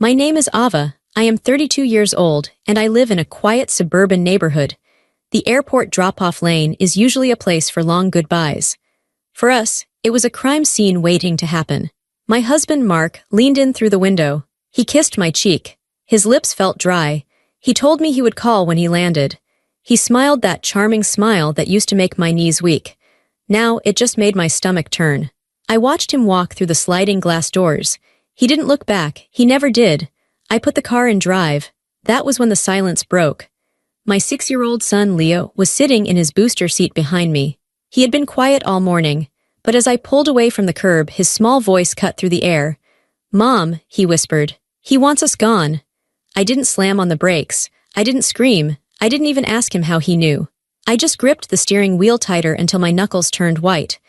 My name is Ava, I am 32 years old, and I live in a quiet suburban neighborhood. The airport drop-off lane is usually a place for long goodbyes. For us, it was a crime scene waiting to happen. My husband Mark leaned in through the window. He kissed my cheek. His lips felt dry. He told me he would call when he landed. He smiled that charming smile that used to make my knees weak. Now it just made my stomach turn. I watched him walk through the sliding glass doors. He didn't look back, he never did. I put the car in drive. That was when the silence broke. My 6-year-old son Leo was sitting in his booster seat behind me. He had been quiet all morning, but as I pulled away from the curb, his small voice cut through the air. "Mom," he whispered, "he wants us gone." I didn't slam on the brakes. I didn't scream. I didn't even ask him how he knew. I just gripped the steering wheel tighter until my knuckles turned white.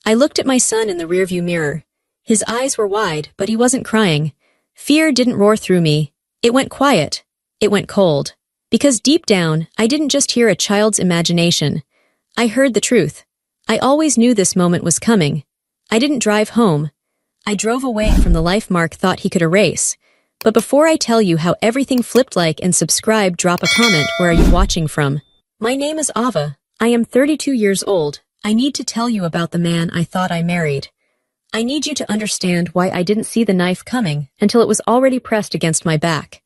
I looked at my son in the rearview mirror. His eyes were wide, but he wasn't crying. Fear didn't roar through me. It went quiet. It went cold. Because deep down, I didn't just hear a child's imagination. I heard the truth. I always knew this moment was coming. I didn't drive home. I drove away from the life Mark thought he could erase. But before I tell you how everything flipped, like and subscribe, drop a comment. Where are you watching from? My name is Ava. I am 32 years old. I need to tell you about the man I thought I married. I need you to understand why I didn't see the knife coming until it was already pressed against my back.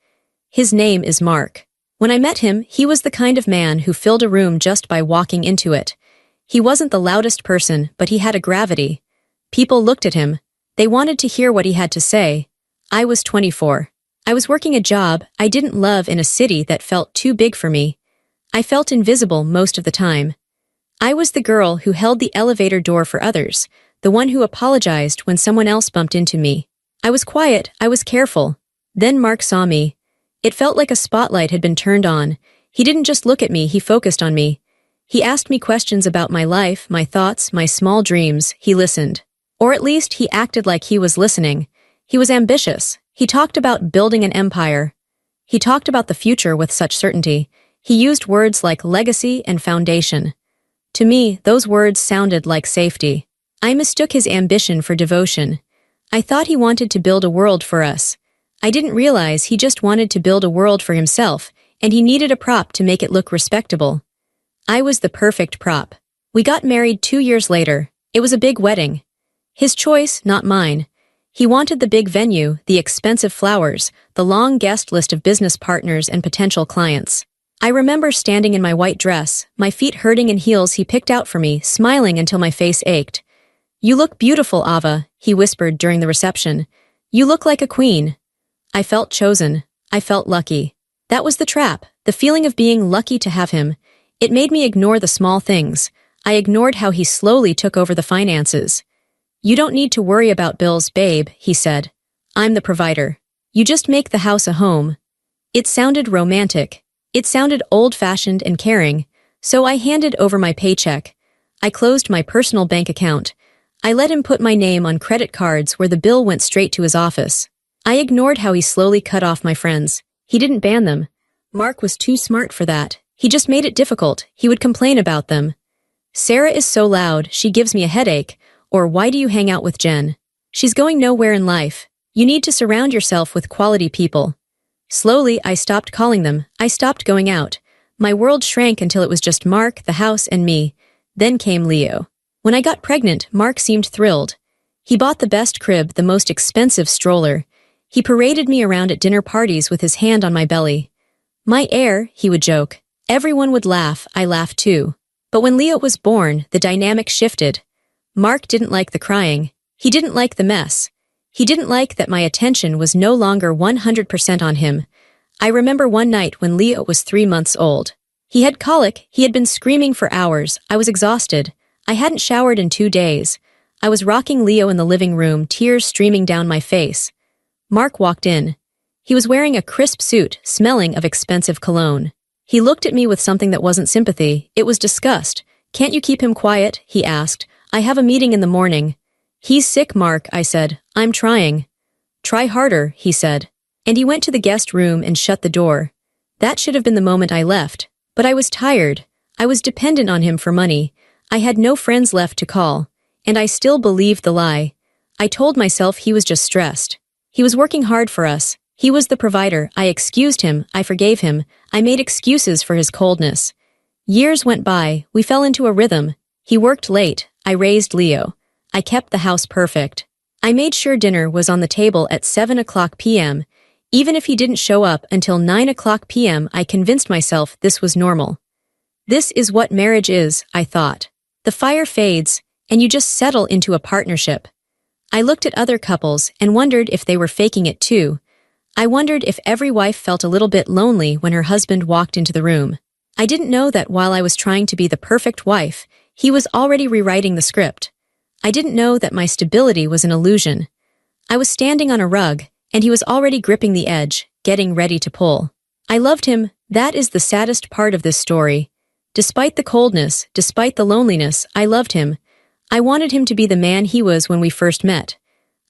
His name is Mark. When I met him, he was the kind of man who filled a room just by walking into it. He wasn't the loudest person, but he had a gravity. People looked at him. They wanted to hear what he had to say. I was 24. I was working a job I didn't love in a city that felt too big for me. I felt invisible most of the time. I was the girl who held the elevator door for others, the one who apologized when someone else bumped into me. I was quiet, I was careful. Then Mark saw me. It felt like a spotlight had been turned on. He didn't just look at me, he focused on me. He asked me questions about my life, my thoughts, my small dreams. He listened. Or at least he acted like he was listening. He was ambitious. He talked about building an empire. He talked about the future with such certainty. He used words like legacy and foundation. To me, those words sounded like safety. I mistook his ambition for devotion. I thought he wanted to build a world for us. I didn't realize he just wanted to build a world for himself, and he needed a prop to make it look respectable. I was the perfect prop. We got married 2 years later. It was a big wedding. His choice, not mine. He wanted the big venue, the expensive flowers, the long guest list of business partners and potential clients. I remember standing in my white dress, my feet hurting in heels he picked out for me, smiling until my face ached. "You look beautiful, Ava," he whispered during the reception. "You look like a queen." I felt chosen. I felt lucky. That was the trap, the feeling of being lucky to have him. It made me ignore the small things. I ignored how he slowly took over the finances. "You don't need to worry about bills, babe," he said. "I'm the provider. You just make the house a home." It sounded romantic. It sounded old-fashioned and caring. So I handed over my paycheck. I closed my personal bank account. I let him put my name on credit cards where the bill went straight to his office. I ignored how he slowly cut off my friends. He didn't ban them. Mark was too smart for that. He just made it difficult. He would complain about them. "Sarah is so loud, she gives me a headache," or "Why do you hang out with Jen? She's going nowhere in life. You need to surround yourself with quality people." Slowly, I stopped calling them. I stopped going out. My world shrank until it was just Mark, the house, and me. Then came Leo. When I got pregnant, Mark seemed thrilled. He bought the best crib, the most expensive stroller. He paraded me around at dinner parties with his hand on my belly. "My heir," he would joke. Everyone would laugh. I laughed too. But when Leo was born, the dynamic shifted. Mark didn't like the crying. He didn't like the mess. He didn't like that my attention was no longer 100% on him. I remember one night when Leo was 3 months old. He had colic. He had been screaming for hours. I was exhausted. I hadn't showered in 2 days. I was rocking Leo in the living room, tears streaming down my face. Mark walked in. He was wearing a crisp suit, smelling of expensive cologne. He looked at me with something that wasn't sympathy. It was disgust. "Can't you keep him quiet?" he asked. "I have a meeting in the morning." "He's sick, Mark," I said. "I'm trying." "Try harder," he said. And he went to the guest room and shut the door. That should have been the moment I left. But I was tired. I was dependent on him for money. I had no friends left to call. And I still believed the lie. I told myself he was just stressed. He was working hard for us. He was the provider. I excused him, I forgave him, I made excuses for his coldness. Years went by, we fell into a rhythm. He worked late, I raised Leo. I kept the house perfect. I made sure dinner was on the table at 7 o'clock p.m. Even if he didn't show up until 9 o'clock p.m., I convinced myself this was normal. This is what marriage is, I thought. The fire fades, and you just settle into a partnership. I looked at other couples and wondered if they were faking it too. I wondered if every wife felt a little bit lonely when her husband walked into the room. I didn't know that while I was trying to be the perfect wife, he was already rewriting the script. I didn't know that my stability was an illusion. I was standing on a rug, and he was already gripping the edge, getting ready to pull. I loved him. That is the saddest part of this story. Despite the coldness, despite the loneliness, I loved him. I wanted him to be the man he was when we first met.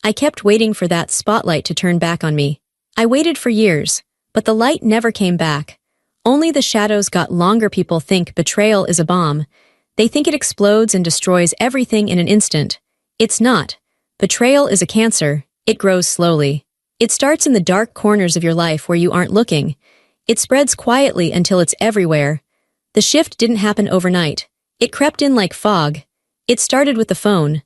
I kept waiting for that spotlight to turn back on me. I waited for years, but the light never came back. Only the shadows got longer. People think betrayal is a bomb. They think it explodes and destroys everything in an instant. It's not. Betrayal is a cancer. It grows slowly. It starts in the dark corners of your life where you aren't looking. It spreads quietly until it's everywhere. The shift didn't happen overnight. It crept in like fog. It started with the phone.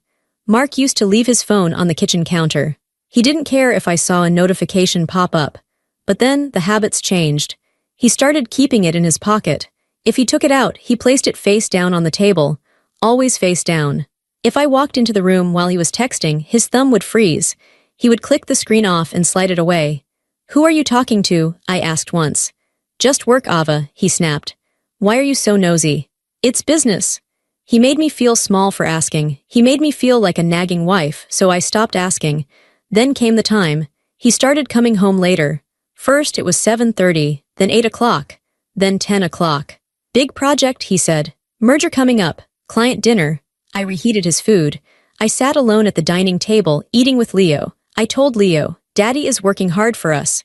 Mark used to leave his phone on the kitchen counter. He didn't care if I saw a notification pop up. But then, the habits changed. He started keeping it in his pocket. If he took it out, he placed it face down on the table. Always face down. If I walked into the room while he was texting, his thumb would freeze. He would click the screen off and slide it away. "Who are you talking to?" I asked once. "Just work, Ava," he snapped. "Why are you so nosy?" "It's business." He made me feel small for asking. He made me feel like a nagging wife, so I stopped asking. Then came the time. He started coming home later. First it was 7:30, then 8 o'clock, then 10 o'clock. "Big project," he said. "Merger coming up. Client dinner." I reheated his food. I sat alone at the dining table, eating with Leo. I told Leo, "Daddy is working hard for us."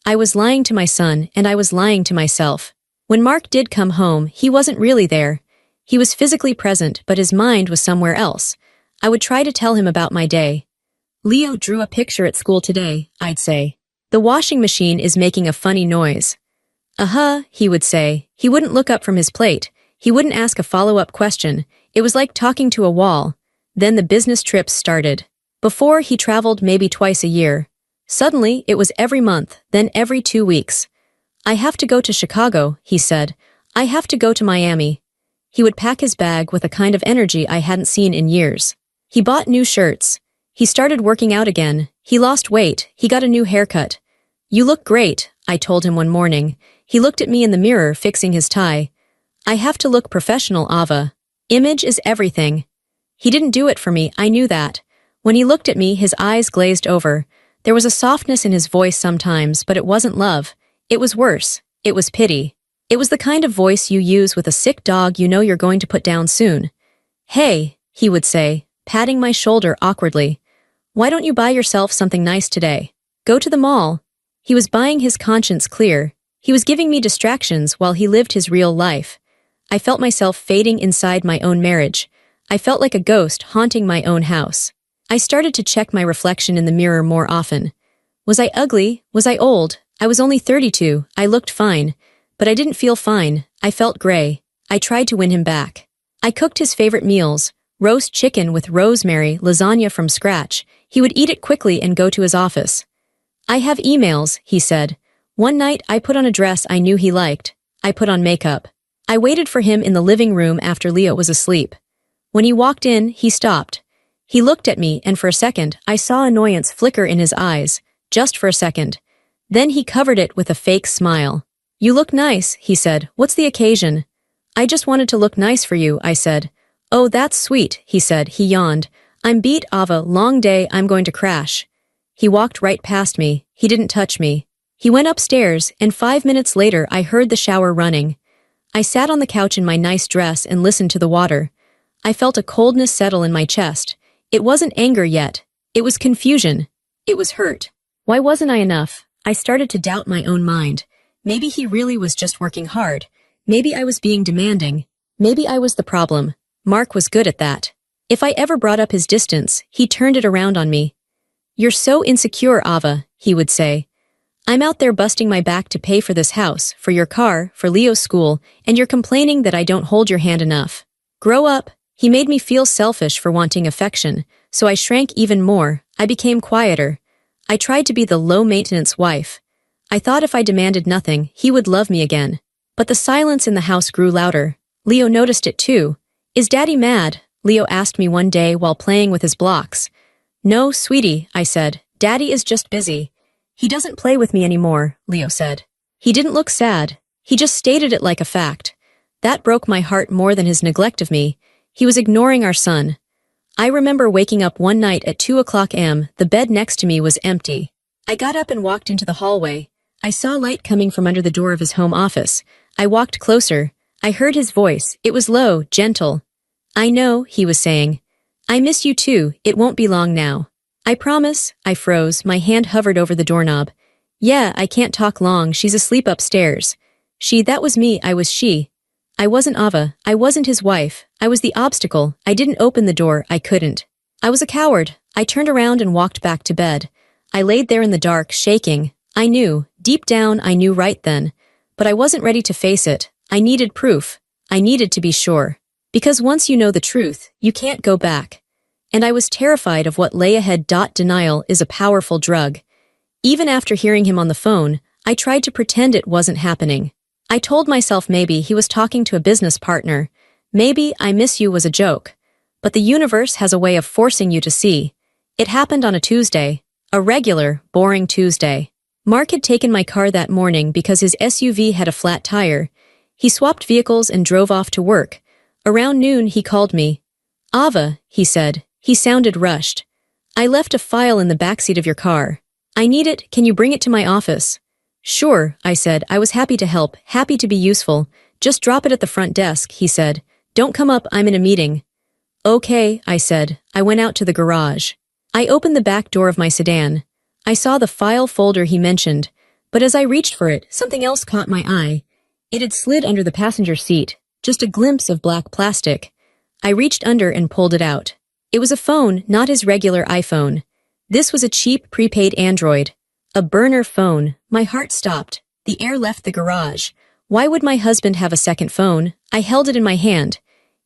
I was lying to my son, and I was lying to myself. When Mark did come home, he wasn't really there. He was physically present, but his mind was somewhere else. I would try to tell him about my day. "Leo drew a picture at school today," I'd say. "The washing machine is making a funny noise." "Uh-huh," he would say. He wouldn't look up from his plate. He wouldn't ask a follow-up question. It was like talking to a wall. Then the business trips started. Before, he traveled maybe twice a year. Suddenly, it was every month, then every 2 weeks. "I have to go to Chicago," he said. "I have to go to Miami." He would pack his bag with a kind of energy I hadn't seen in years. He bought new shirts. He started working out again. He lost weight. He got a new haircut. "You look great," I told him one morning. He looked at me in the mirror, fixing his tie. "I have to look professional, Ava. Image is everything." He didn't do it for me, I knew that. When he looked at me, his eyes glazed over. There was a softness in his voice sometimes, but it wasn't love. It was worse. It was pity. It was the kind of voice you use with a sick dog you know you're going to put down soon. "Hey," he would say, patting my shoulder awkwardly. "Why don't you buy yourself something nice today? Go to the mall." He was buying his conscience clear. He was giving me distractions while he lived his real life. I felt myself fading inside my own marriage. I felt like a ghost haunting my own house. I started to check my reflection in the mirror more often. Was I ugly? Was I old? I was only 32. I looked fine. But I didn't feel fine. I felt gray. I tried to win him back. I cooked his favorite meals, roast chicken with rosemary, lasagna from scratch. He would eat it quickly and go to his office. "I have emails," he said. One night, I put on a dress I knew he liked. I put on makeup. I waited for him in the living room after Leo was asleep. When he walked in, he stopped. He looked at me, and for a second, I saw annoyance flicker in his eyes, just for a second. Then he covered it with a fake smile. "You look nice," he said. "What's the occasion?" "I just wanted to look nice for you," I said. "Oh, that's sweet," he said. He yawned. "I'm beat, Ava. Long day, I'm going to crash." He walked right past me. He didn't touch me. He went upstairs, and 5 minutes later I heard the shower running. I sat on the couch in my nice dress and listened to the water. I felt a coldness settle in my chest. It wasn't anger yet. It was confusion. It was hurt. Why wasn't I enough? I started to doubt my own mind. Maybe he really was just working hard. Maybe I was being demanding. Maybe I was the problem. Mark was good at that. If I ever brought up his distance, he turned it around on me. "You're so insecure, Ava," he would say. I'm out there busting my back to pay for this house, for your car, for Leo's school, and you're complaining that I don't hold your hand enough. Grow up. He made me feel selfish for wanting affection, so I shrank even more. I became quieter. I tried to be the low-maintenance wife. I thought if I demanded nothing, he would love me again. But the silence in the house grew louder. Leo noticed it too. Is Daddy mad? Leo asked me one day while playing with his blocks. No, sweetie, I said. Daddy is just busy. He doesn't play with me anymore, Leo said. He didn't look sad. He just stated it like a fact. That broke my heart more than his neglect of me. He was ignoring our son. I remember waking up one night at 2:00 a.m. The bed next to me was empty. I got up and walked into the hallway. I saw light coming from under the door of his home office. I walked closer. I heard his voice. It was low, gentle. I know, he was saying. I miss you too. It won't be long now. I promise. I froze. My hand hovered over the doorknob. Yeah, I can't talk long. She's asleep upstairs. That was me. I was she. I wasn't Ava. I wasn't his wife. I was the obstacle. I didn't open the door. I couldn't. I was a coward. I turned around and walked back to bed. I laid there in the dark, shaking. I knew. Deep down, I knew right then. But I wasn't ready to face it. I needed proof. I needed to be sure. Because once you know the truth, you can't go back. And I was terrified of what lay ahead. Denial is a powerful drug. Even after hearing him on the phone, I tried to pretend it wasn't happening. I told myself maybe he was talking to a business partner. Maybe I miss you was a joke. But the universe has a way of forcing you to see. It happened on a Tuesday. A regular, boring Tuesday. Mark had taken my car that morning because his SUV had a flat tire. He swapped vehicles and drove off to work. Around noon, he called me. Ava, he said. He sounded rushed. I left a file in the backseat of your car. I need it. Can you bring it to my office? Sure, I said. I was happy to help, happy to be useful. Just drop it at the front desk, he said. Don't come up, I'm in a meeting. Okay, I said. I went out to the garage. I opened the back door of my sedan. I saw the file folder he mentioned, but as I reached for it, something else caught my eye. It had slid under the passenger seat, just a glimpse of black plastic. I reached under and pulled it out. It was a phone, not his regular iPhone. This was a cheap prepaid Android. A burner phone. My heart stopped. The air left the garage. Why would my husband have a second phone? I held it in my hand.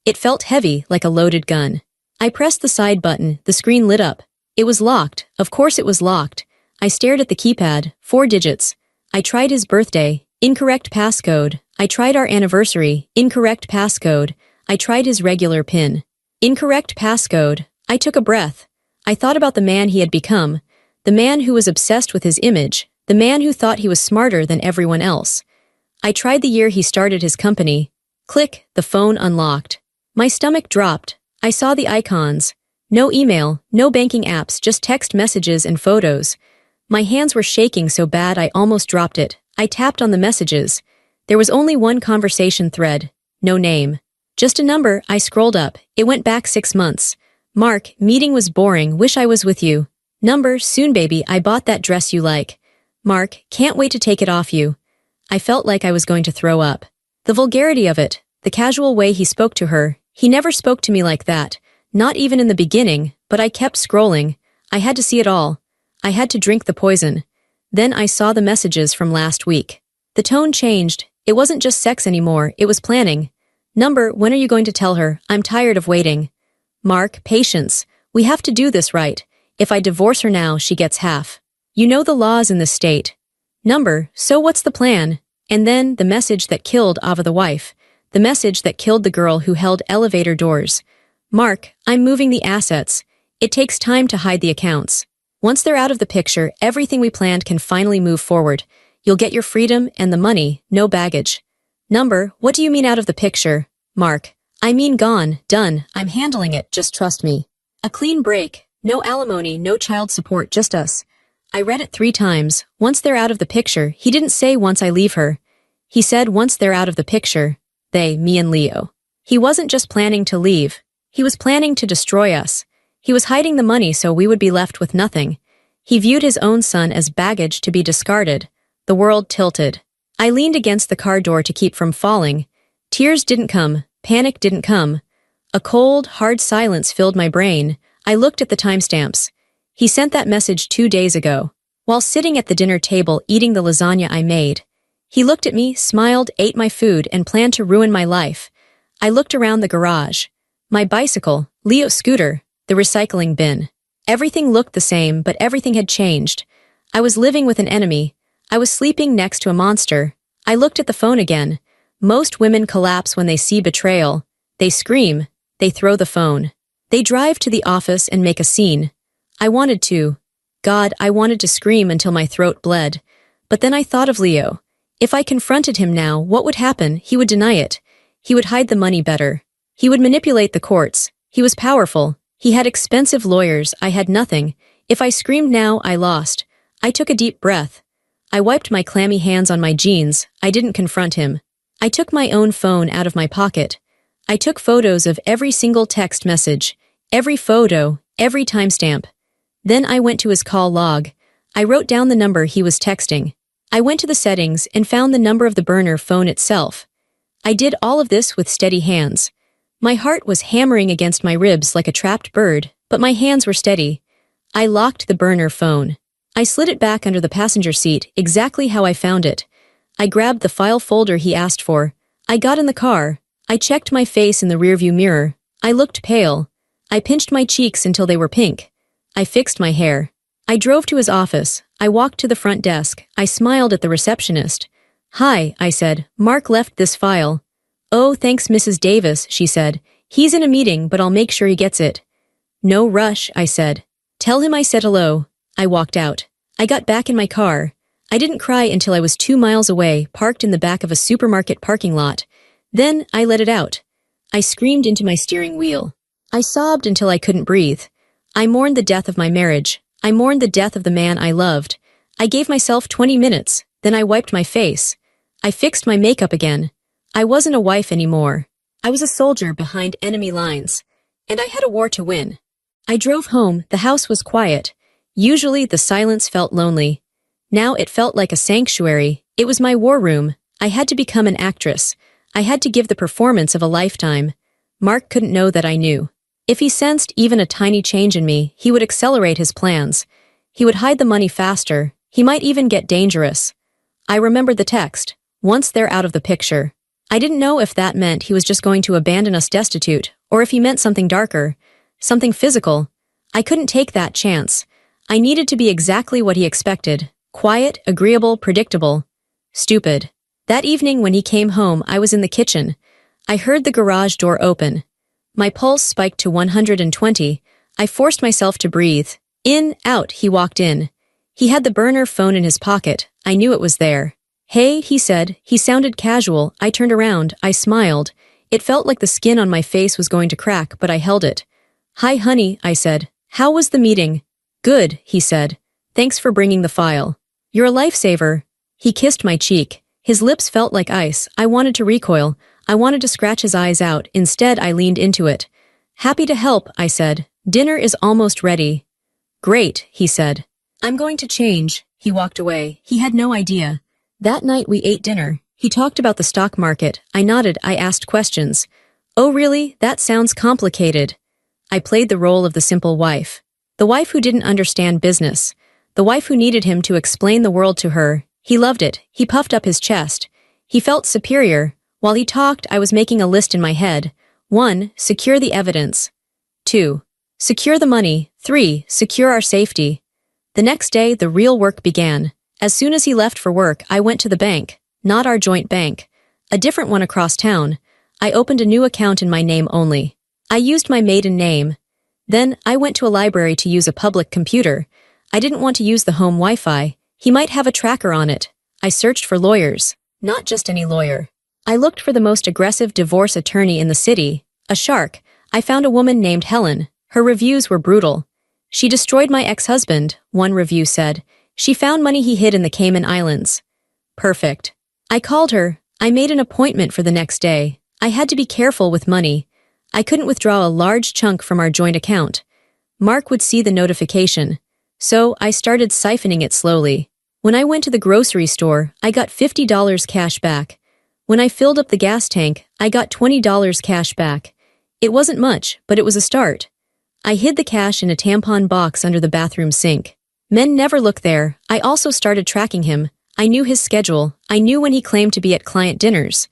It felt heavy, like a loaded gun. I pressed the side button. The screen lit up. It was locked. Of course it was locked. I stared at the keypad. 4 digits. I tried his birthday. Incorrect passcode. I tried our anniversary. Incorrect passcode. I tried his regular PIN. Incorrect passcode. I took a breath. I thought about the man he had become. The man who was obsessed with his image. The man who thought he was smarter than everyone else. I tried the year he started his company. Click, the phone unlocked. My stomach dropped. I saw the icons. No email, no banking apps, just text messages and photos. My hands were shaking so bad I almost dropped it. I tapped on the messages. There was only one conversation thread. No name. Just a number. I scrolled up. It went back 6 months. Mark, meeting was boring, wish I was with you. Number, soon baby, I bought that dress you like. Mark, can't wait to take it off you. I felt like I was going to throw up. The vulgarity of it, the casual way he spoke to her, he never spoke to me like that, not even in the beginning, but I kept scrolling. I had to see it all. I had to drink the poison. Then I saw the messages from last week. The tone changed. It wasn't just sex anymore, it was planning. Number, when are you going to tell her? I'm tired of waiting. Mark, patience. We have to do this right. If I divorce her now, she gets half. You know the laws in this state. Number, so what's the plan? And then the message that killed Ava the wife. The message that killed the girl who held elevator doors. Mark, I'm moving the assets. It takes time to hide the accounts. Once they're out of the picture, everything we planned can finally move forward. You'll get your freedom and the money, no baggage. Number, what do you mean out of the picture? Mark, I mean gone, done, I'm handling it, just trust me. A clean break, no alimony, no child support, just us. I read it 3 times. Once they're out of the picture, he didn't say once I leave her. He said once they're out of the picture. They, me and Leo. He wasn't just planning to leave. He was planning to destroy us. He was hiding the money so we would be left with nothing. He viewed his own son as baggage to be discarded. The world tilted. I leaned against the car door to keep from falling. Tears didn't come. Panic didn't come. A cold, hard silence filled my brain. I looked at the timestamps. He sent that message 2 days ago. while sitting at the dinner table eating the lasagna I made. He looked at me, smiled, ate my food, and planned to ruin my life. I looked around the garage. My bicycle, Leo's scooter, the recycling bin. Everything looked the same, but everything had changed. I was living with an enemy. I was sleeping next to a monster. I looked at the phone again. Most women collapse when they see betrayal. They scream. They throw the phone. They drive to the office and make a scene. I wanted to. God, I wanted to scream until my throat bled. But then I thought of Leo. If I confronted him now, what would happen? He would deny it. He would hide the money better. He would manipulate the courts. He was powerful. He had expensive lawyers. I had nothing. If I screamed now, I lost. I took a deep breath. I wiped my clammy hands on my jeans. I didn't confront him. I took my own phone out of my pocket. I took photos of every single text message, every photo, every timestamp. Then I went to his call log. I wrote down the number he was texting. I went to the settings and found the number of the burner phone itself. I did all of this with steady hands. My heart was hammering against my ribs like a trapped bird, but my hands were steady. I locked the burner phone. I slid it back under the passenger seat, exactly how I found it. I grabbed the file folder he asked for. I got in the car. I checked my face in the rearview mirror. I looked pale. I pinched my cheeks until they were pink. I fixed my hair. I drove to his office. I walked to the front desk. I smiled at the receptionist. "Hi," I said. "Mark left this file." "Oh, thanks, Mrs. Davis," she said. "He's in a meeting, but I'll make sure he gets it." "No rush," I said. "Tell him I said hello." I walked out. I got back in my car. I didn't cry until I was 2 miles away, parked in the back of a supermarket parking lot. Then I let it out. I screamed into my steering wheel. I sobbed until I couldn't breathe. I mourned the death of my marriage. I mourned the death of the man I loved. I gave myself 20 minutes, then I wiped my face. I fixed my makeup again. I wasn't a wife anymore. I was a soldier behind enemy lines, and I had a war to win. I drove home. The house was quiet. Usually the silence felt lonely. Now it felt like a sanctuary. It was my war room. I had to become an actress. I had to give the performance of a lifetime. Mark couldn't know that I knew. If he sensed even a tiny change in me, he would accelerate his plans. He would hide the money faster. He might even get dangerous. I remembered the text. Once they're out of the picture. I didn't know if that meant he was just going to abandon us destitute, or if he meant something darker, something physical. I couldn't take that chance. I needed to be exactly what he expected. Quiet, agreeable, predictable. Stupid. That evening when he came home, I was in the kitchen. I heard the garage door open. My pulse spiked to 120. I forced myself to breathe. In, out, he walked in. He had the burner phone in his pocket. I knew it was there. "Hey," he said. He sounded casual. I turned around. I smiled. It felt like the skin on my face was going to crack, but I held it. "Hi, honey," I said. "How was the meeting?" "Good," he said. "Thanks for bringing the file. You're a lifesaver." He kissed my cheek. His lips felt like ice. I wanted to recoil. I wanted to scratch his eyes out. Instead, I leaned into it. "Happy to help," I said. "Dinner is almost ready." "Great," he said. "I'm going to change." He walked away. He had no idea. That night we ate dinner. He talked about the stock market. I nodded. I asked questions. "Oh, really? That sounds complicated." I played the role of the simple wife. The wife who didn't understand business. The wife who needed him to explain the world to her. He loved it. He puffed up his chest. He felt superior. While he talked, I was making a list in my head. 1. Secure the evidence. 2. Secure the money. 3. Secure our safety. The next day, the real work began. As soon as he left for work, I went to the bank. Not our joint bank. A different one across town. I opened a new account in my name only. I used my maiden name. Then, I went to a library to use a public computer. I didn't want to use the home Wi-Fi. He might have a tracker on it. I searched for lawyers. Not just any lawyer. I looked for the most aggressive divorce attorney in the city. A shark. I found a woman named Helen. Her reviews were brutal. "She destroyed my ex-husband," one review said. "She found money he hid in the Cayman Islands." Perfect. I called her. I made an appointment for the next day. I had to be careful with money. I couldn't withdraw a large chunk from our joint account. Mark would see the notification. So I started siphoning it slowly. When I went to the grocery store, I got $50 cash back. When I filled up the gas tank, I got $20 cash back. It wasn't much, but it was a start. I hid the cash in a tampon box under the bathroom sink. Men never look there. I also started tracking him. I knew his schedule. I knew when he claimed to be at client dinners.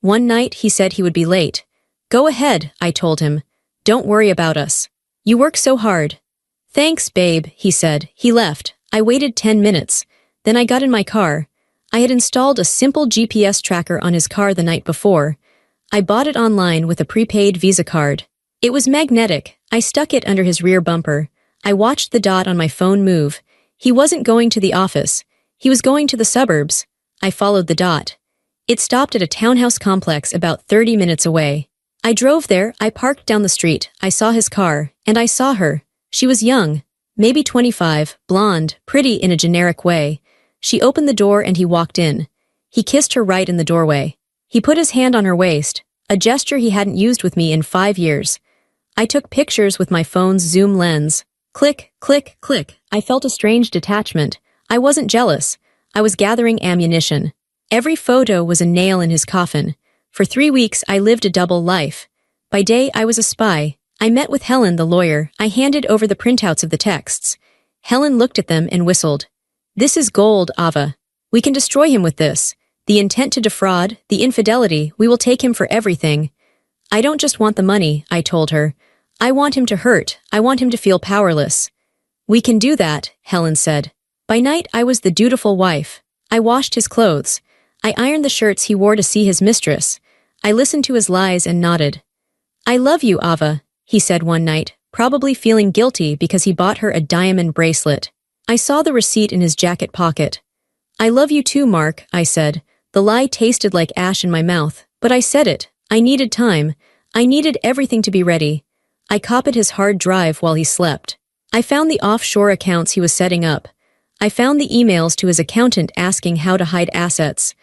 One night, he said he would be late. Go ahead, I told him. Don't worry about us. You work so hard. Thanks, babe, he said. He left. I waited 10 minutes. Then I got in my car. I had installed a simple GPS tracker on his car the night before. I bought it online with a prepaid Visa card. It was magnetic. I stuck it under his rear bumper. I watched the dot on my phone move. He wasn't going to the office. He was going to the suburbs. I followed the dot. It stopped at a townhouse complex about 30 minutes away. I drove there, I parked down the street, I saw his car, and I saw her. She was young, maybe 25, blonde, pretty in a generic way. She opened the door and he walked in. He kissed her right in the doorway. He put his hand on her waist, a gesture he hadn't used with me in 5 years. I took pictures with my phone's zoom lens. Click, click, click. I felt a strange detachment. I wasn't jealous. I was gathering ammunition. Every photo was a nail in his coffin. For 3 weeks, I lived a double life. By day, I was a spy. I met with Helen, the lawyer. I handed over the printouts of the texts. Helen looked at them and whistled. This is gold, Ava. We can destroy him with this. The intent to defraud, the infidelity, we will take him for everything. I don't just want the money, I told her. I want him to hurt. I want him to feel powerless. We can do that, Helen said. By night, I was the dutiful wife. I washed his clothes. I ironed the shirts he wore to see his mistress. I listened to his lies and nodded. I love you, Ava, he said one night, probably feeling guilty because he bought her a diamond bracelet. I saw the receipt in his jacket pocket. I love you too, Mark, I said. The lie tasted like ash in my mouth, but I said it. I needed time. I needed everything to be ready. I copied his hard drive while he slept. I found the offshore accounts he was setting up. I found the emails to his accountant asking how to hide assets.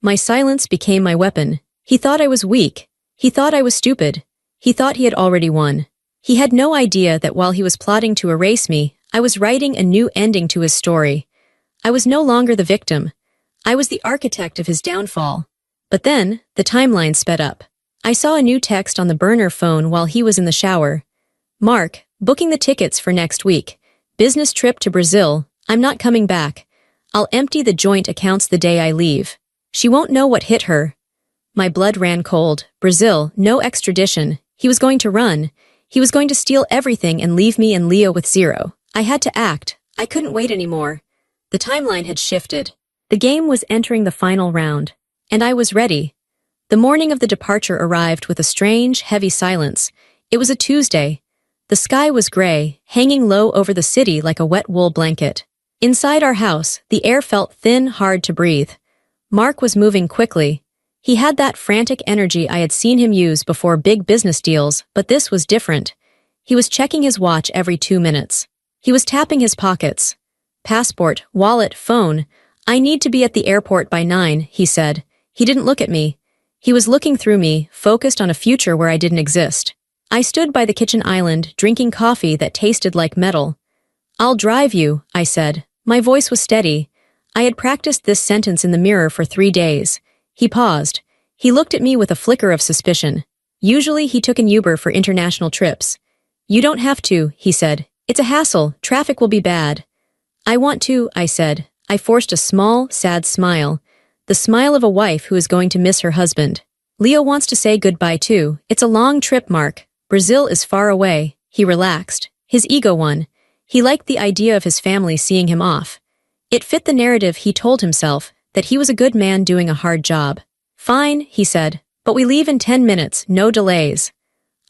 My silence became my weapon. He thought I was weak. He thought I was stupid. He thought he had already won. He had no idea that while he was plotting to erase me, I was writing a new ending to his story. I was no longer the victim. I was the architect of his downfall. But then, the timeline sped up. I saw a new text on the burner phone while he was in the shower. Mark, booking the tickets for next week. Business trip to Brazil. I'm not coming back. I'll empty the joint accounts the day I leave. She won't know what hit her. My blood ran cold. Brazil, no extradition. He was going to run. He was going to steal everything and leave me and Leo with zero. I had to act. I couldn't wait anymore. The timeline had shifted. The game was entering the final round. And I was ready. The morning of the departure arrived with a strange, heavy silence. It was a Tuesday. The sky was gray, hanging low over the city like a wet wool blanket. Inside our house, the air felt thin, hard to breathe. Mark was moving quickly. He had that frantic energy I had seen him use before big business deals, but this was different. He was checking his watch every 2 minutes. He was tapping his pockets. Passport, wallet, phone. I need to be at the airport by 9, he said. He didn't look at me. He was looking through me, focused on a future where I didn't exist. I stood by the kitchen island, drinking coffee that tasted like metal. I'll drive you, I said. My voice was steady. I had practiced this sentence in the mirror for 3 days. He paused. He looked at me with a flicker of suspicion. Usually he took an Uber for international trips. You don't have to, he said. It's a hassle. Traffic will be bad. I want to, I said. I forced a small, sad smile. The smile of a wife who is going to miss her husband. Leo wants to say goodbye too. It's a long trip, Mark. Brazil is far away. He relaxed. His ego won. He liked the idea of his family seeing him off. It fit the narrative he told himself, that he was a good man doing a hard job. Fine, he said, but we leave in 10 minutes, no delays.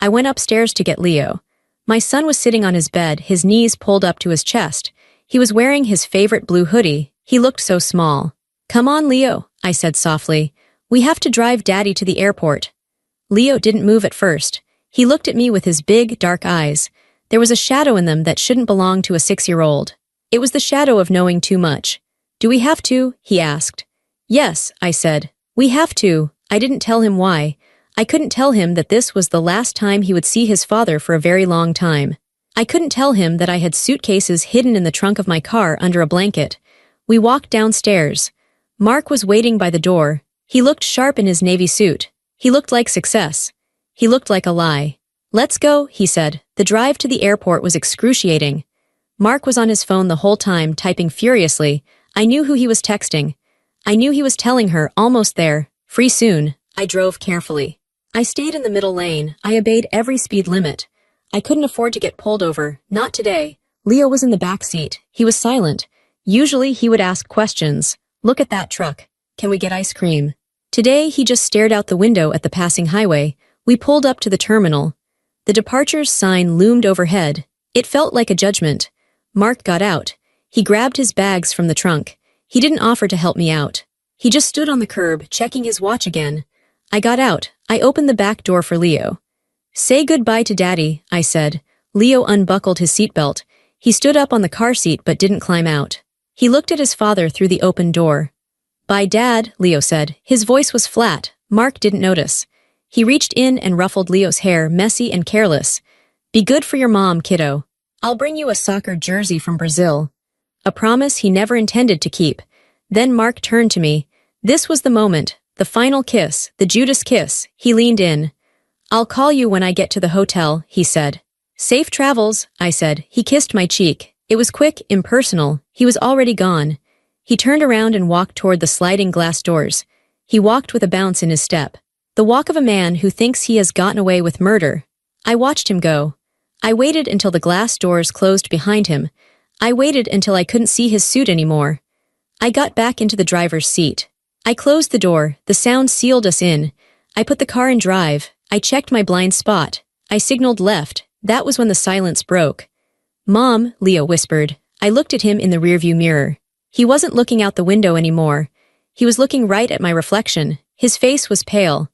I went upstairs to get Leo. My son was sitting on his bed, his knees pulled up to his chest. He was wearing his favorite blue hoodie. He looked so small. Come on, Leo, I said softly. We have to drive Daddy to the airport. Leo didn't move at first. He looked at me with his big, dark eyes. There was a shadow in them that shouldn't belong to a 6-year-old. It was the shadow of knowing too much. Do we have to? He asked. Yes, I said. We have to. I didn't tell him why. I couldn't tell him that this was the last time he would see his father for a very long time. I couldn't tell him that I had suitcases hidden in the trunk of my car under a blanket. We walked downstairs. Mark was waiting by the door. He looked sharp in his navy suit. He looked like success. He looked like a lie. Let's go, he said. The drive to the airport was excruciating. Mark was on his phone the whole time, typing furiously. I knew who he was texting. I knew he was telling her, almost there, free soon. I drove carefully. I stayed in the middle lane. I obeyed every speed limit. I couldn't afford to get pulled over, not today. Leo was in the back seat. He was silent. Usually he would ask questions. Look at that truck. Can we get ice cream? Today he just stared out the window at the passing highway. We pulled up to the terminal. The departures sign loomed overhead. It felt like a judgment. Mark got out. He grabbed his bags from the trunk. He didn't offer to help me out. He just stood on the curb, checking his watch again. I got out. I opened the back door for Leo. Say goodbye to Daddy, I said. Leo unbuckled his seatbelt. He stood up on the car seat but didn't climb out. He looked at his father through the open door. Bye, Dad, Leo said. His voice was flat. Mark didn't notice. He reached in and ruffled Leo's hair, messy and careless. Be good for your mom, kiddo. I'll bring you a soccer jersey from Brazil. A promise he never intended to keep. Then Mark turned to me. This was the moment, the final kiss, the Judas kiss. He leaned in. I'll call you when I get to the hotel, he said. Safe travels, I said. He kissed my cheek. It was quick, impersonal. He was already gone. He turned around and walked toward the sliding glass doors. He walked with a bounce in his step. The walk of a man who thinks he has gotten away with murder. I watched him go. I waited until the glass doors closed behind him. I waited until I couldn't see his suit anymore. I got back into the driver's seat. I closed the door. The sound sealed us in. I put the car in drive. I checked my blind spot. I signaled left. That was when the silence broke. Mom, Leo whispered. I looked at him in the rearview mirror. He wasn't looking out the window anymore. He was looking right at my reflection. His face was pale.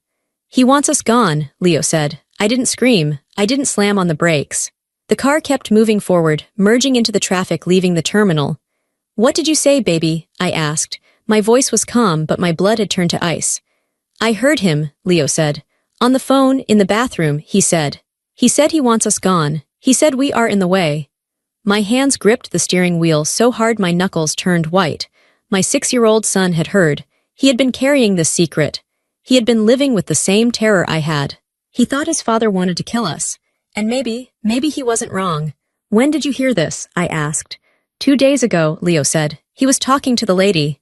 He wants us gone, Leo said. I didn't scream. I didn't slam on the brakes. The car kept moving forward, merging into the traffic leaving the terminal. What did you say, baby? I asked. My voice was calm, but my blood had turned to ice. I heard him, Leo said. On the phone, in the bathroom, he said. He said he wants us gone. He said we are in the way. My hands gripped the steering wheel so hard my knuckles turned white. My 6-year-old son had heard. He had been carrying this secret. He had been living with the same terror I had. He thought his father wanted to kill us. And maybe he wasn't wrong. When did you hear this? I asked. 2 days ago, Leo said. He was talking to the lady.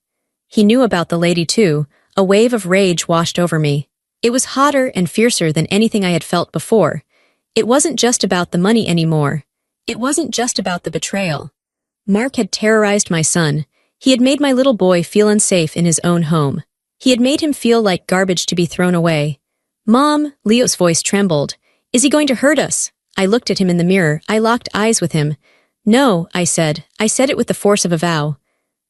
He knew about the lady too. A wave of rage washed over me. It was hotter and fiercer than anything I had felt before. It wasn't just about the money anymore. It wasn't just about the betrayal. Mark had terrorized my son. He had made my little boy feel unsafe in his own home. He had made him feel like garbage to be thrown away. Mom, Leo's voice trembled. Is he going to hurt us? I looked at him in the mirror. I locked eyes with him. No, I said. I said it with the force of a vow.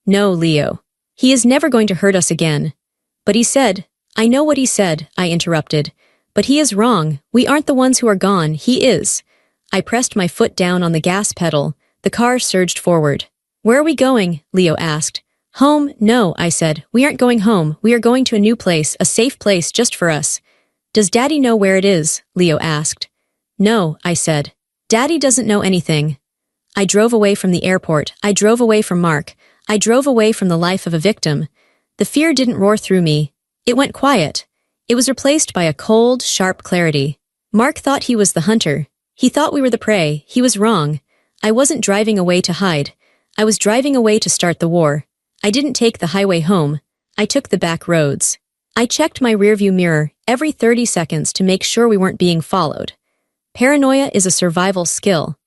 No, Leo. He is never going to hurt us again. But he said, I know what he said, I interrupted. But he is wrong. We aren't the ones who are gone. He is. I pressed my foot down on the gas pedal. The car surged forward. Where are we going? Leo asked. Home? No, I said. We aren't going home. We are going to a new place, a safe place just for us. Does Daddy know where it is? Leo asked. No, I said. Daddy doesn't know anything. I drove away from the airport. I drove away from Mark. I drove away from the life of a victim. The fear didn't roar through me. It went quiet. It was replaced by a cold, sharp clarity. Mark thought he was the hunter. He thought we were the prey. He was wrong. I wasn't driving away to hide. I was driving away to start the war. I didn't take the highway home. I took the back roads. I checked my rearview mirror every 30 seconds to make sure we weren't being followed. Paranoia is a survival skill.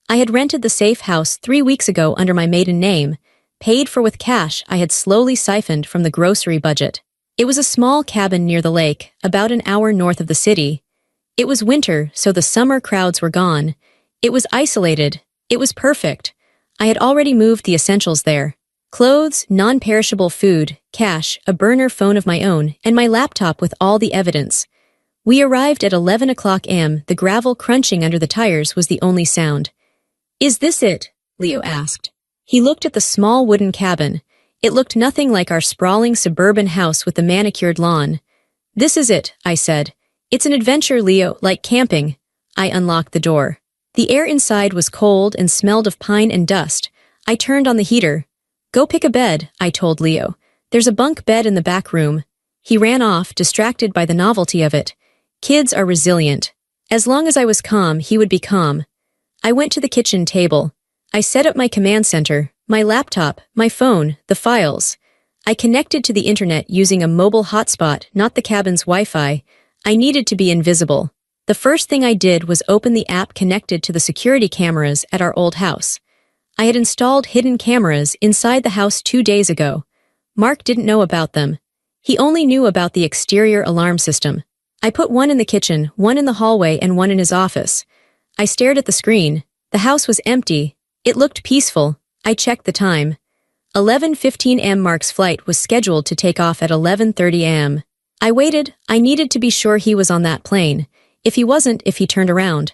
I had rented the safe house 3 weeks ago under my maiden name, paid for with cash I had slowly siphoned from the grocery budget. It was a small cabin near the lake, about an hour north of the city. It was winter, so the summer crowds were gone. It was isolated. It was perfect. I had already moved the essentials there. Clothes, non-perishable food, cash, a burner phone of my own, and my laptop with all the evidence. We arrived at 11 o'clock a.m. The gravel crunching under the tires was the only sound. Is this it? Leo asked. He looked at the small wooden cabin. It looked nothing like our sprawling suburban house with the manicured lawn. This is it, I said. It's an adventure, Leo, like camping. I unlocked the door. The air inside was cold and smelled of pine and dust. I turned on the heater. Go pick a bed, I told Leo. There's a bunk bed in the back room. He ran off, distracted by the novelty of it. Kids are resilient. As long as I was calm, he would be calm. I went to the kitchen table. I set up my command center, my laptop, my phone, the files. I connected to the internet using a mobile hotspot, not the cabin's Wi-Fi. I needed to be invisible. The first thing I did was open the app connected to the security cameras at our old house. I had installed hidden cameras inside the house 2 days ago. Mark didn't know about them. He only knew about the exterior alarm system. I put one in the kitchen, one in the hallway, and one in his office. I stared at the screen. The house was empty. It looked peaceful. I checked the time. 11:15 a.m. Mark's flight was scheduled to take off at 11:30 a.m. I waited. I needed to be sure he was on that plane. If he wasn't, if he turned around.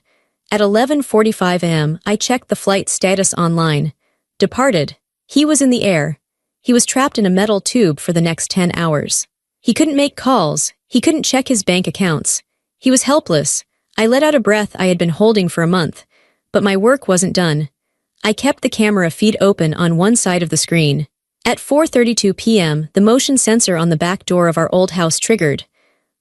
At 11:45 a.m., I checked the flight status online. Departed. He was in the air. He was trapped in a metal tube for the next 10 hours. He couldn't make calls. He couldn't check his bank accounts. He was helpless. I let out a breath I had been holding for a month. But my work wasn't done. I kept the camera feed open on one side of the screen. At 4:32 p.m., the motion sensor on the back door of our old house triggered.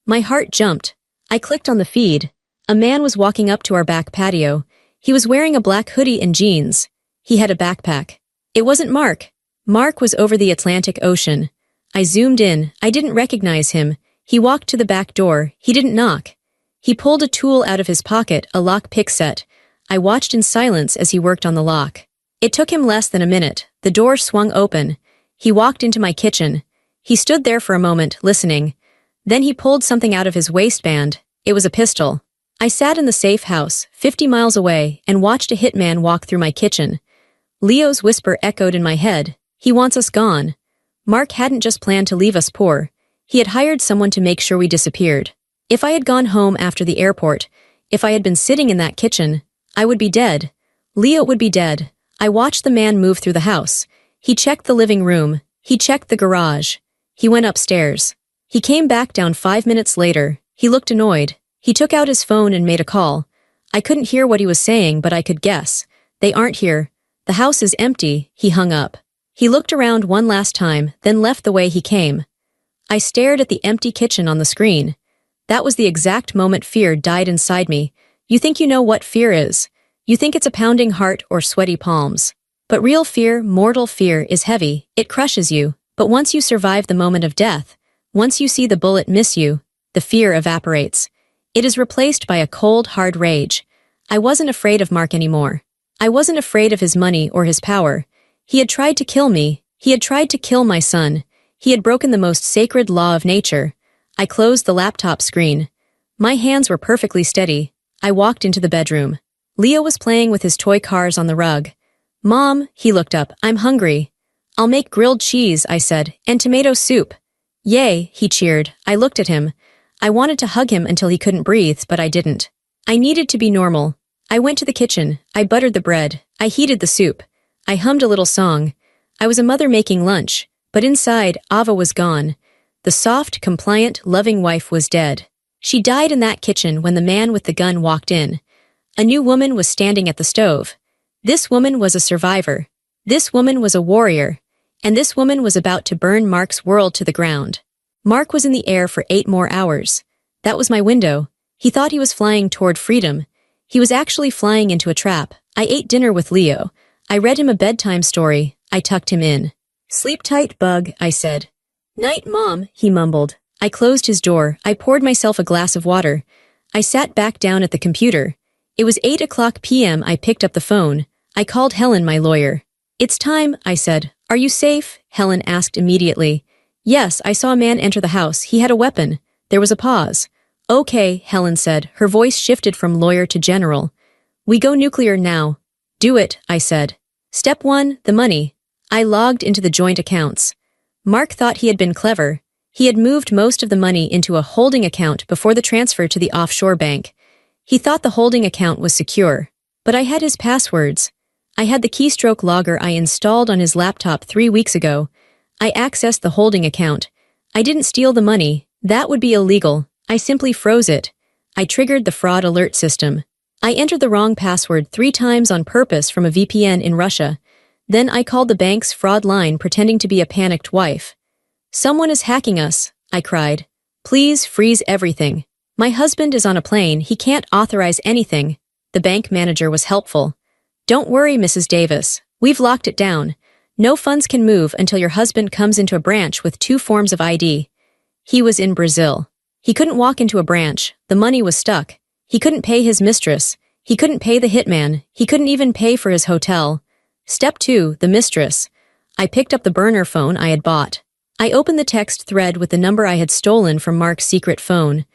My heart jumped. I clicked on the feed. A man was walking up to our back patio. He was wearing a black hoodie and jeans. He had a backpack. It wasn't Mark. Mark was over the Atlantic Ocean. I zoomed in. I didn't recognize him. He walked to the back door. He didn't knock. He pulled a tool out of his pocket, a lock pick set. I watched in silence as he worked on the lock. It took him less than a minute. The door swung open. He walked into my kitchen. He stood there for a moment, listening. Then he pulled something out of his waistband. It was a pistol. I sat in the safe house, 50 miles away, and watched a hitman walk through my kitchen. Leo's whisper echoed in my head. He wants us gone. Mark hadn't just planned to leave us poor. He had hired someone to make sure we disappeared. If I had gone home after the airport, if I had been sitting in that kitchen, I would be dead. Leo would be dead. I watched the man move through the house. He checked the living room. He checked the garage. He went upstairs. He came back down 5 minutes later. He looked annoyed. He took out his phone and made a call. I couldn't hear what he was saying, but I could guess. They aren't here. The house is empty. He hung up. He looked around one last time, then left the way he came. I stared at the empty kitchen on the screen. That was the exact moment fear died inside me. You think you know what fear is. You think it's a pounding heart or sweaty palms. But real fear, mortal fear, is heavy. It crushes you. But once you survive the moment of death, once you see the bullet miss you, the fear evaporates. It is replaced by a cold, hard rage. I wasn't afraid of Mark anymore. I wasn't afraid of his money or his power. He had tried to kill me. He had tried to kill my son. He had broken the most sacred law of nature. I closed the laptop screen. My hands were perfectly steady. I walked into the bedroom. Leo was playing with his toy cars on the rug. Mom, he looked up, I'm hungry. I'll make grilled cheese, I said, and tomato soup. Yay, he cheered. I looked at him. I wanted to hug him until he couldn't breathe, but I didn't. I needed to be normal. I went to the kitchen. I buttered the bread. I heated the soup. I hummed a little song. I was a mother making lunch, but inside, Ava was gone. The soft, compliant, loving wife was dead. She died in that kitchen when the man with the gun walked in. A new woman was standing at the stove. This woman was a survivor. This woman was a warrior. And this woman was about to burn Mark's world to the ground. Mark was in the air for 8 more hours. That was my window. He thought he was flying toward freedom. He was actually flying into a trap. I ate dinner with Leo. I read him a bedtime story. I tucked him in. Sleep tight, bug, I said. Night, Mom, he mumbled. I closed his door. I poured myself a glass of water. I sat back down at the computer. It was 8:00 p.m. I picked up the phone. I called Helen, my lawyer. It's time, I said. Are you safe? Helen asked immediately. Yes, I saw a man enter the house. He had a weapon. There was a pause. Okay, Helen said. Her voice shifted from lawyer to general. We go nuclear now. Do it, I said. Step 1, the money. I logged into the joint accounts. Mark thought he had been clever. He had moved most of the money into a holding account before the transfer to the offshore bank. He thought the holding account was secure. But I had his passwords. I had the keystroke logger I installed on his laptop 3 weeks ago. I accessed the holding account. I didn't steal the money. That would be illegal. I simply froze it. I triggered the fraud alert system. I entered the wrong password 3 times on purpose from a VPN in Russia. Then I called the bank's fraud line pretending to be a panicked wife. Someone is hacking us, I cried. Please freeze everything. My husband is on a plane. He can't authorize anything. The bank manager was helpful. Don't worry, Mrs. Davis. We've locked it down. No funds can move until your husband comes into a branch with 2 forms of ID. He was in Brazil. He couldn't walk into a branch. The money was stuck. He couldn't pay his mistress. He couldn't pay the hitman. He couldn't even pay for his hotel. Step 2, the mistress. I picked up the burner phone I had bought. I opened the text thread with the number I had stolen from Mark's secret phone.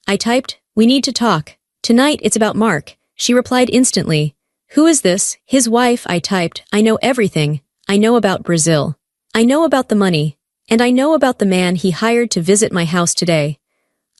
I typed, "We need to talk. Tonight it's about Mark." She replied instantly. "Who is this?" "His wife," I typed. "I know everything. I know about Brazil. I know about the money. And I know about the man he hired to visit my house today."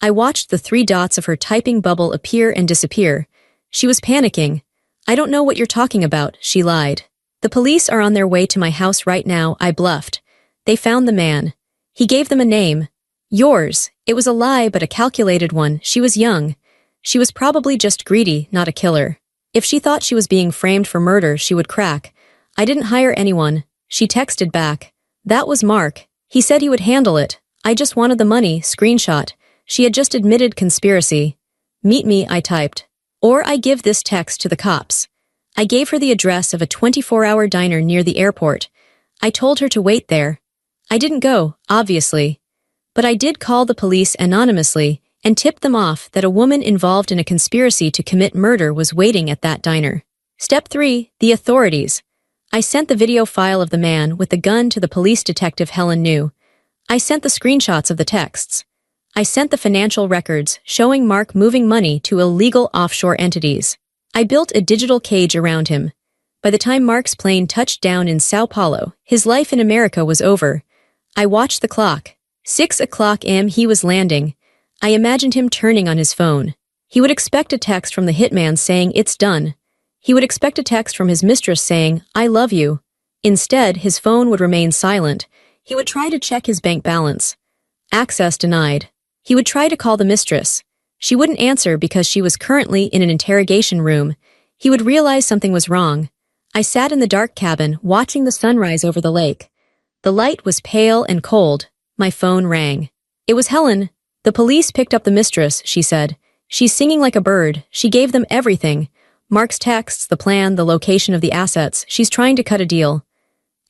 I watched the 3 dots of her typing bubble appear and disappear. She was panicking. "I don't know what you're talking about," she lied. "The police are on their way to my house right now," I bluffed. "They found the man. He gave them a name. Yours." It was a lie, but a calculated one. She was young. She was probably just greedy, not a killer. If she thought she was being framed for murder, she would crack. "I didn't hire anyone." She texted back. "That was Mark. He said he would handle it. I just wanted the money." Screenshot. She had just admitted conspiracy. "Meet me," I typed. "Or I give this text to the cops." I gave her the address of a 24-hour diner near the airport. I told her to wait there. I didn't go, obviously. But I did call the police anonymously and tipped them off that a woman involved in a conspiracy to commit murder was waiting at that diner. Step 3, the authorities. I sent the video file of the man with the gun to the police detective Helen knew. I sent the screenshots of the texts. I sent the financial records showing Mark moving money to illegal offshore entities. I built a digital cage around him. By the time Mark's plane touched down in Sao Paulo, his life in America was over. I watched the clock. 6:00 a.m. he was landing. I imagined him turning on his phone. He would expect a text from the hitman saying, "It's done." He would expect a text from his mistress saying, "I love you." Instead, his phone would remain silent. He would try to check his bank balance. Access denied. He would try to call the mistress. She wouldn't answer because she was currently in an interrogation room. He would realize something was wrong. I sat in the dark cabin, watching the sunrise over the lake. The light was pale and cold. My phone rang. It was Helen. "The police picked up the mistress," she said. "She's singing like a bird. She gave them everything. Mark's texts, the plan, the location of the assets. She's trying to cut a deal."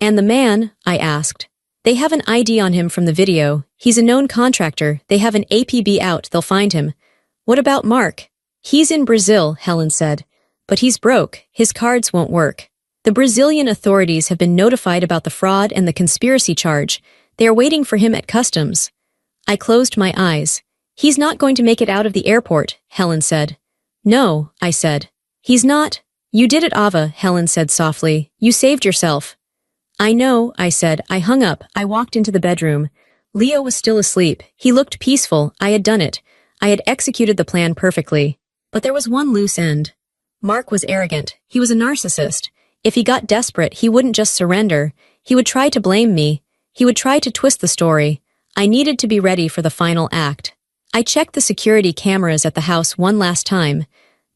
"And the man?" I asked. "They have an ID on him from the video. He's a known contractor. They have an APB out. They'll find him." "What about Mark?" "He's in Brazil," Helen said. "But he's broke. His cards won't work. The Brazilian authorities have been notified about the fraud and the conspiracy charge. They are waiting for him at customs." I closed my eyes. "He's not going to make it out of the airport," Helen said. "No," I said. "He's not." "You did it, Ava," Helen said softly. "You saved yourself." "I know," I said. I hung up. I walked into the bedroom. Leo was still asleep. He looked peaceful. I had done it. I had executed the plan perfectly. But there was one loose end. Mark was arrogant. He was a narcissist. If he got desperate, he wouldn't just surrender. He would try to blame me. He would try to twist the story. I needed to be ready for the final act. I checked the security cameras at the house one last time.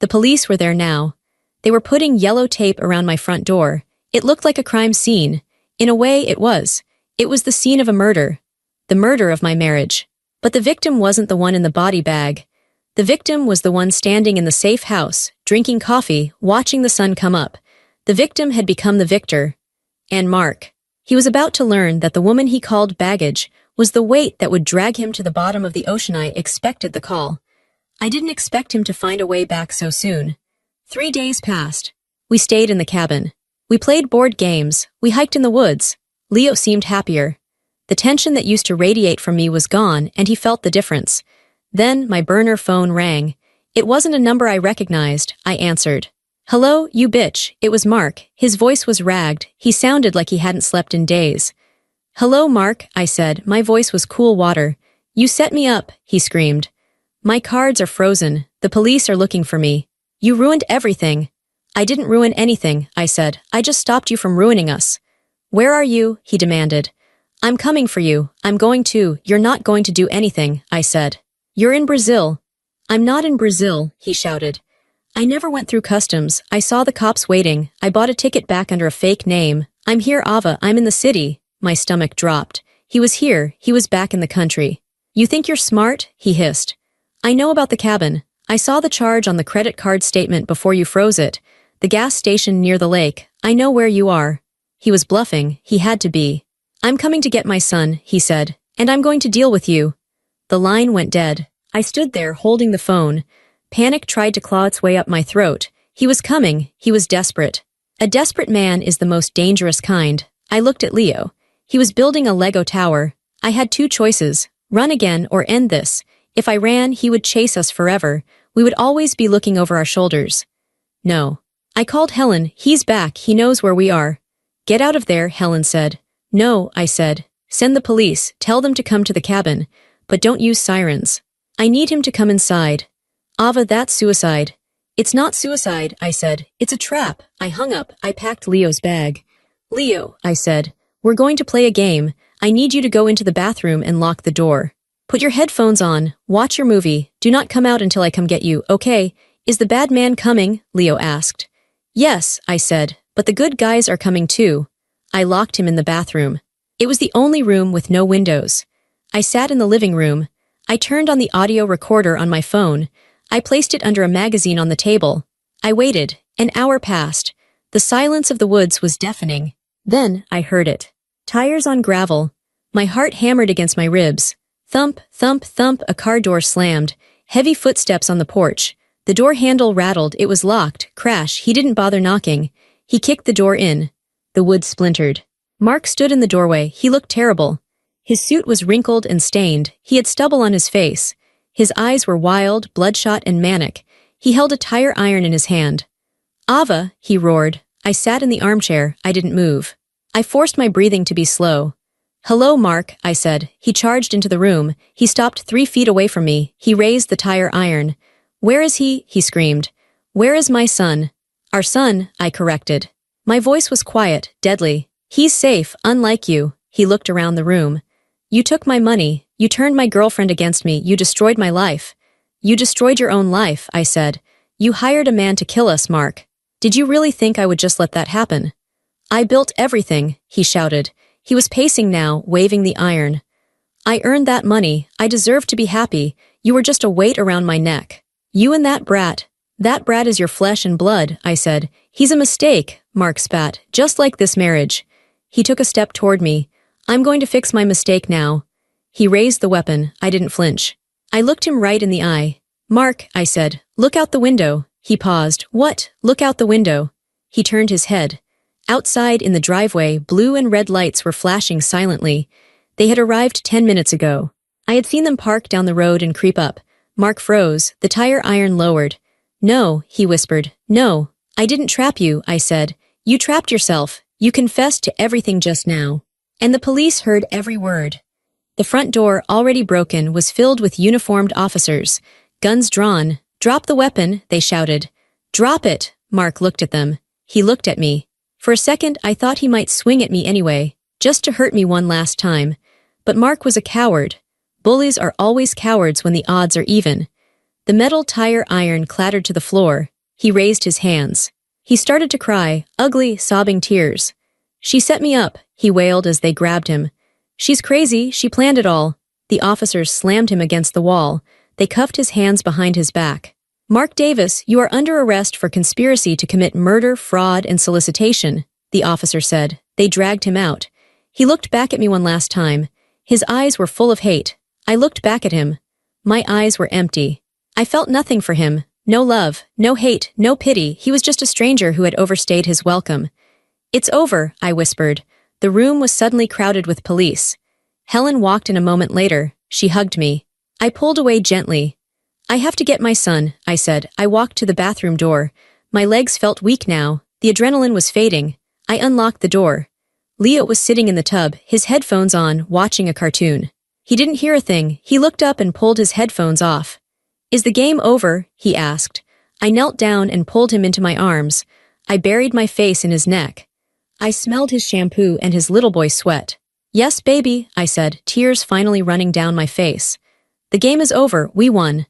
The police were there now. They were putting yellow tape around my front door. It looked like a crime scene. In a way, it was. It was the scene of a murder. The murder of my marriage. But the victim wasn't the one in the body bag. The victim was the one standing in the safe house, drinking coffee, watching the sun come up. The victim had become the victor. And Mark. He was about to learn that the woman he called baggage was the weight that would drag him to the bottom of the ocean. I expected the call. I didn't expect him to find a way back so soon. 3 days passed. We stayed in the cabin. We played board games. We hiked in the woods. Leo seemed happier. The tension that used to radiate from me was gone, and he felt the difference. Then my burner phone rang. It wasn't a number I recognized. I answered. "Hello, you bitch." It was Mark. His voice was ragged. He sounded like he hadn't slept in days. "Hello, Mark," I said. My voice was cool water. "You set me up," he screamed. "My cards are frozen. The police are looking for me. You ruined everything." "I didn't ruin anything," I said. "I just stopped you from ruining us." "Where are you?" he demanded. "I'm coming for you. I'm going to. You're not going to do anything," I said. "You're in Brazil." "I'm not in Brazil," he shouted. "I never went through customs. I saw the cops waiting. I bought a ticket back under a fake name. I'm here, Ava. I'm in the city." My stomach dropped. He was here. He was back in the country. "You think you're smart?" he hissed. "I know about the cabin. I saw the charge on the credit card statement before you froze it. The gas station near the lake. I know where you are. He was bluffing, he had to be. I'm coming to get my son, he said, and I'm going to deal with you. The line went dead. I stood there holding the phone. Panic tried to claw its way up my throat. He was coming, he was desperate. A desperate man is the most dangerous kind. I looked at Leo. He was building a Lego tower. I had two choices, run again or end this. If I ran, he would chase us forever. We would always be looking over our shoulders. No. I called Helen. He's back. He knows where we are. Get out of there, Helen said. No, I said. Send the police. Tell them to come to the cabin. But don't use sirens. I need him to come inside. Ava, that's suicide. It's not suicide, I said. It's a trap. I hung up. I packed Leo's bag. Leo, I said. We're going to play a game. I need you to go into the bathroom and lock the door. Put your headphones on. Watch your movie. Do not come out until I come get you, okay? Is the bad man coming? Leo asked. Yes, I said, but the good guys are coming too. I locked him in the bathroom. It was the only room with no windows. I sat in the living room. I turned on the audio recorder on my phone. I placed it under a magazine on the table. I waited. An hour passed. The silence of the woods was deafening. Then I heard it. Tires on gravel. My heart hammered against my ribs. Thump, thump, thump, a car door slammed. Heavy footsteps on the porch. The door handle rattled. It was locked. Crash. He didn't bother knocking. He kicked the door in. The wood splintered. Mark stood in the doorway. He looked terrible. His suit was wrinkled and stained. He had stubble on his face. His eyes were wild, bloodshot, and manic. He held a tire iron in his hand. Ava, he roared. I sat in the armchair. I didn't move. I forced my breathing to be slow. Hello, Mark, I said. He charged into the room. He stopped 3 feet away from me. He raised the tire iron. Where is he? He screamed. Where is my son? Our son, I corrected. My voice was quiet, deadly. He's safe, unlike you. He looked around the room. You took my money. You turned my girlfriend against me. You destroyed my life. You destroyed your own life, I said. You hired a man to kill us, Mark. Did you really think I would just let that happen? I built everything, he shouted. He was pacing now, waving the iron. I earned that money. I deserve to be happy. You were just a weight around my neck. You and that brat. That brat is your flesh and blood, I said. He's a mistake, Mark spat, just like this marriage. He took a step toward me. I'm going to fix my mistake now. He raised the weapon. I didn't flinch. I looked him right in the eye. Mark, I said, look out the window. He paused. What? Look out the window. He turned his head. Outside in the driveway, blue and red lights were flashing silently. They had arrived 10 minutes ago. I had seen them park down the road and creep up. Mark froze. The tire iron lowered. No, he whispered. No. I didn't trap you, I said. You trapped yourself. You confessed to everything just now. And the police heard every word. The front door, already broken, was filled with uniformed officers. Guns drawn. Drop the weapon, they shouted. Drop it. Mark looked at them. He looked at me. For a second, I thought he might swing at me anyway, just to hurt me one last time. But Mark was a coward. Bullies are always cowards when the odds are even. The metal tire iron clattered to the floor. He raised his hands. He started to cry, ugly, sobbing tears. She set me up, he wailed as they grabbed him. She's crazy, she planned it all. The officers slammed him against the wall. They cuffed his hands behind his back. Mark Davis, you are under arrest for conspiracy to commit murder, fraud, and solicitation, the officer said. They dragged him out. He looked back at me one last time. His eyes were full of hate. I looked back at him. My eyes were empty. I felt nothing for him. No love, no hate, no pity. He was just a stranger who had overstayed his welcome. It's over, I whispered. The room was suddenly crowded with police. Helen walked in a moment later. She hugged me. I pulled away gently. I have to get my son, I said. I walked to the bathroom door. My legs felt weak now. The adrenaline was fading. I unlocked the door. Leo was sitting in the tub, his headphones on, watching a cartoon. He didn't hear a thing. He looked up and pulled his headphones off. Is the game over? He asked. I knelt down and pulled him into my arms. I buried my face in his neck. I smelled his shampoo and his little boy sweat. Yes, baby, I said, tears finally running down my face. The game is over. We won.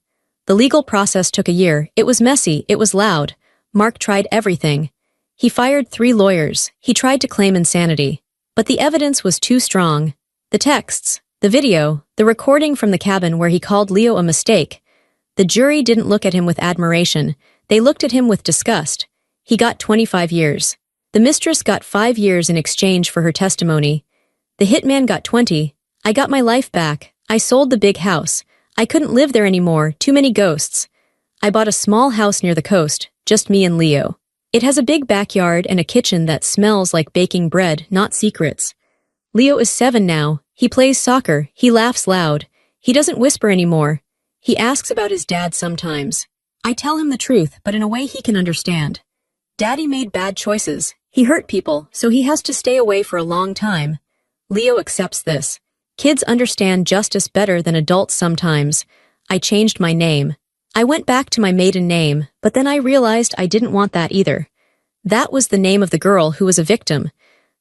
The legal process took a year. It was messy. It was loud. Mark tried everything. He fired 3 lawyers. He tried to claim insanity. But the evidence was too strong. The texts, the video, the recording from the cabin where he called Leo a mistake. The jury didn't look at him with admiration. They looked at him with disgust. He got 25 years. The mistress got 5 years in exchange for her testimony. The hitman got 20. I got my life back. I sold the big house. I couldn't live there anymore, too many ghosts. I bought a small house near the coast, just me and Leo. It has a big backyard and a kitchen that smells like baking bread, not secrets. Leo is 7 now. He plays soccer. He laughs loud. He doesn't whisper anymore. He asks about his dad sometimes. I tell him the truth, but in a way he can understand. Daddy made bad choices. He hurt people, so he has to stay away for a long time. Leo accepts this. Kids understand justice better than adults sometimes. I changed my name. I went back to my maiden name, but then I realized I didn't want that either. That was the name of the girl who was a victim.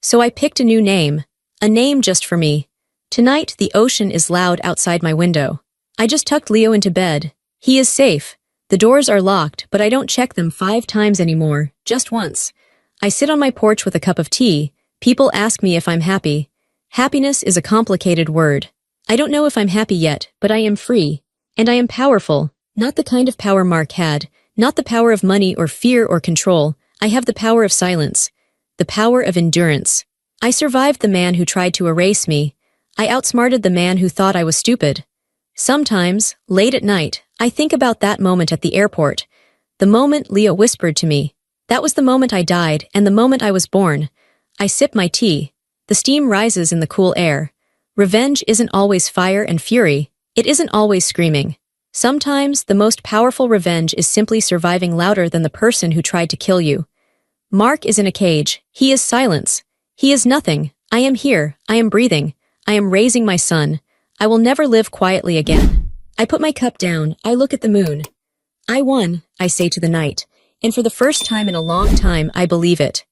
So I picked a new name. A name just for me. Tonight, the ocean is loud outside my window. I just tucked Leo into bed. He is safe. The doors are locked, but I don't check them 5 times anymore, just once. I sit on my porch with a cup of tea. People ask me if I'm happy. Happiness is a complicated word. I don't know if I'm happy yet, but I am free. And I am powerful. Not the kind of power Mark had. Not the power of money or fear or control. I have the power of silence. The power of endurance. I survived the man who tried to erase me. I outsmarted the man who thought I was stupid. Sometimes, late at night, I think about that moment at the airport. The moment Leo whispered to me. That was the moment I died and the moment I was born. I sip my tea. The steam rises in the cool air. Revenge isn't always fire and fury. It isn't always screaming. Sometimes, the most powerful revenge is simply surviving louder than the person who tried to kill you. Mark is in a cage. He is silence. He is nothing. I am here. I am breathing. I am raising my son. I will never live quietly again. I put my cup down. I look at the moon. I won, I say to the night. And for the first time in a long time, I believe it.